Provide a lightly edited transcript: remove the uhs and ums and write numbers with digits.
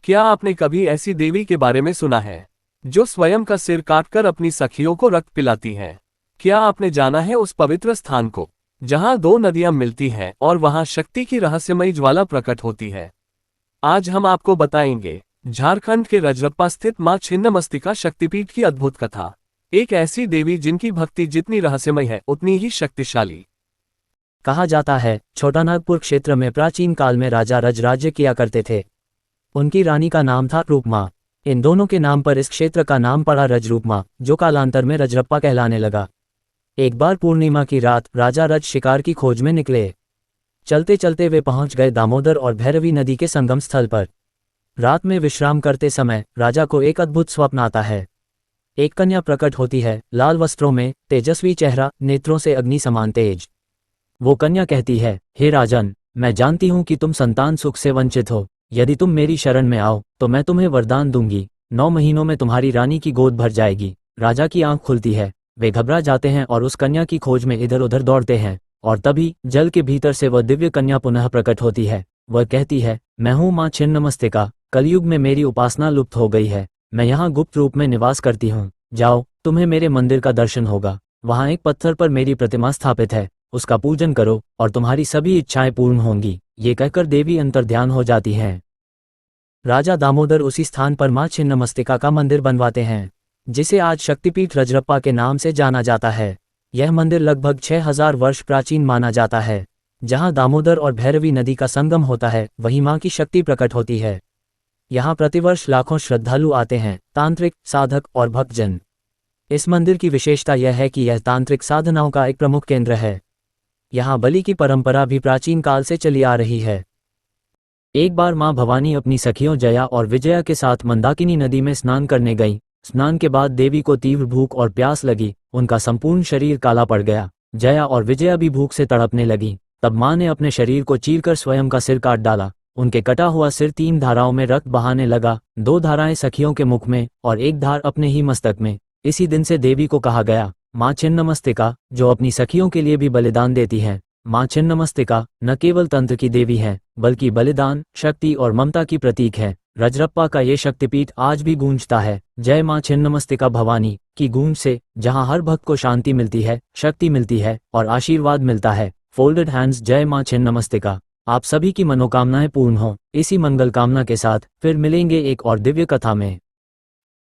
क्या आपने कभी ऐसी देवी के बारे में सुना है जो स्वयं का सिर काटकर अपनी सखियों को रक्त पिलाती है? क्या आपने जाना है उस पवित्र स्थान को जहां दो नदियां मिलती हैं और वहां शक्ति की रहस्यमयी ज्वाला प्रकट होती है? आज हम आपको बताएंगे झारखंड के रजरप्पा स्थित मां छिन्नमस्तिका शक्तिपीठ की अद्भुत कथा। एक ऐसी देवी जिनकी भक्ति जितनी रहस्यमय है उतनी ही शक्तिशाली। कहा जाता है छोटानागपुर क्षेत्र में प्राचीन काल में राजा रज राज्य किया करते थे। उनकी रानी का नाम था रूपमा। इन दोनों के नाम पर इस क्षेत्र का नाम पड़ा रजरूपमा, जो कालांतर में रजरप्पा कहलाने लगा। एक बार पूर्णिमा की रात राजा रज शिकार की खोज में निकले। चलते चलते वे पहुंच गए दामोदर और भैरवी नदी के संगम स्थल पर। रात में विश्राम करते समय राजा को एक अद्भुत स्वप्न आता है। एक कन्या प्रकट होती है, लाल वस्त्रों में, तेजस्वी चेहरा, नेत्रों से अग्नि समान तेज। वो कन्या कहती है, हे राजन, मैं जानती हूं कि तुम संतान सुख से वंचित हो। यदि तुम मेरी शरण में आओ तो मैं तुम्हें वरदान दूंगी। 9 महीनों में तुम्हारी रानी की गोद भर जाएगी। राजा की आंख खुलती है, वे घबरा जाते हैं और उस कन्या की खोज में इधर उधर दौड़ते हैं। और तभी जल के भीतर से वह दिव्य कन्या पुनः प्रकट होती है। वह कहती है, मैं हूँ माँ छिन्नमस्तिका। कलयुग में मेरी उपासना लुप्त हो गई है। मैं यहाँ गुप्त रूप में निवास करती हूँ। जाओ, तुम्हें मेरे मंदिर का दर्शन होगा। वहाँ एक पत्थर पर मेरी प्रतिमा स्थापित है, उसका पूजन करो और तुम्हारी सभी इच्छाएं पूर्ण होंगी। ये कहकर देवी अंतर्ध्यान हो जाती हैं। राजा दामोदर उसी स्थान पर मां छिन्नमस्तिका का मंदिर बनवाते हैं, जिसे आज शक्तिपीठ रजरप्पा के नाम से जाना जाता है। यह मंदिर लगभग 6000 वर्ष प्राचीन माना जाता है। जहां दामोदर और भैरवी नदी का संगम होता है, वहीं मां की शक्ति प्रकट होती है। यहाँ प्रतिवर्ष लाखों श्रद्धालु आते हैं, तांत्रिक, साधक और भक्तजन। इस मंदिर की विशेषता यह है कि यह तांत्रिक साधनाओं का एक प्रमुख केंद्र है। यहाँ बलि की परंपरा भी प्राचीन काल से चली आ रही है। एक बार मां भवानी अपनी सखियों जया और विजया के साथ मंदाकिनी नदी में स्नान करने गईं। स्नान के बाद देवी को तीव्र भूख और प्यास लगी। उनका संपूर्ण शरीर काला पड़ गया। जया और विजया भी भूख से तड़पने लगी। तब मां ने अपने शरीर को चीरकर स्वयं का सिर काट डाला। उनके कटा हुआ सिर 3 धाराओं में रक्त बहाने लगा। 2 धाराएं सखियों के मुख में और 1 धार अपने ही मस्तक में। इसी दिन से देवी को कहा गया मां छिन्नमस्तिका, जो अपनी सखियों के लिए भी बलिदान देती हैं। मां छिन्नमस्तिका न केवल तंत्र की देवी है, बल्कि बलिदान, शक्ति और ममता की प्रतीक है। रजरप्पा का ये शक्तिपीठ आज भी गूंजता है, जय मां छिन्नमस्तिका भवानी की गूंज से, जहां हर भक्त को शांति मिलती है, शक्ति मिलती है और आशीर्वाद मिलता है। फोल्डेड हैंड्स, जय मां छिन्नमस्तिका। आप सभी की मनोकामनाएं पूर्ण हो। इसी मंगल कामना के साथ फिर मिलेंगे एक और दिव्य कथा में।